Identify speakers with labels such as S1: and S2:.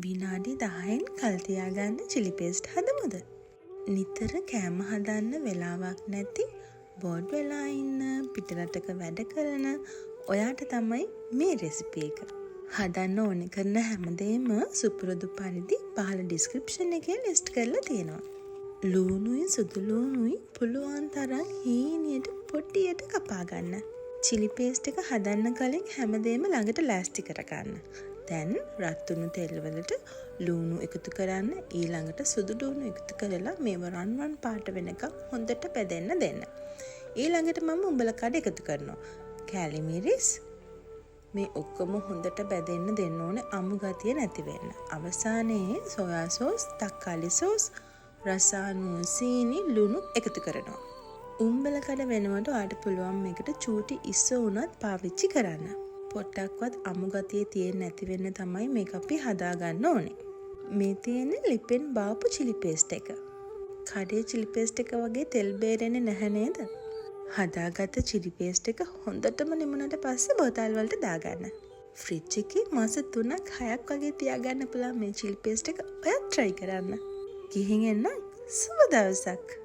S1: විනාඩි 10න් කල් තියාගන්න chili paste හදමුද? නිතර කෑම හදන්න වෙලාවක් නැති බෝඩ් වෙලා ඉන්න පිටරටක වැඩ කරන ඔයාට තමයි මේ රෙසිපි එක. හදන්න ඕනේ කරන හැමදේම සුපුරුදු පරිදි පහළ ඩිස්ක්‍රිප්ෂන් එකේ ලිස්ට් කරලා තියෙනවා. ලූණුයි සුදු ලූණුයි පුළුවන් තරම් හීනියට පොඩියට කපා ගන්න. chili paste එක හදන්න කලින් හැමදේම ළඟට ලෑස්ති කරගන්න. දැන් රත් වුණු තෙල් වලට ලූණු එකතු කරන්න, ඊළඟට සුදු ලූණු එකතු කරලා මේව රන්වන් පාට වෙනකම් හොඳට පැදෙන්න දෙන්න. ඊළඟට මම උඹල කඩ එකතු කරනවා. කෑලි මිරිස් මේ ඔක්කොම හොඳට බැදෙන්න දෙන්න ඕනේ අමු ගතිය නැති වෙන්න. අවසානයේ සෝයා සෝස්, තක්කාලි සෝස්, රසායන සීනි, ලුණු එකතු කරනවා. උඹල කඩ වෙනකොට ඔයාලට පුළුවන් මේකට චූටි ඉස්ස උනත් පාවිච්චි කරන්න. පොට්ටක්වත් අමු ගතිය තියෙන්නේ නැති වෙන්න තමයි මේක අපි හදාගන්න ඕනේ. මේ තියෙන්නේ ලිපෙන් බාපු chili paste එක. කඩේ chili paste එක වගේ තෙල් බේරෙන්නේ නැහැ නේද? හදාගත්ත chili paste එක හොඳටම නිමුණට පස්සේ බෝතල් වලට දාගන්න. ෆ්‍රිජ් එකේ මාස 3-6ක් වගේ තියාගන්න පුළුවන් මේ chili paste එක ඔයා try කරන්න. ගිහින් එන්න සුබ දවසක්.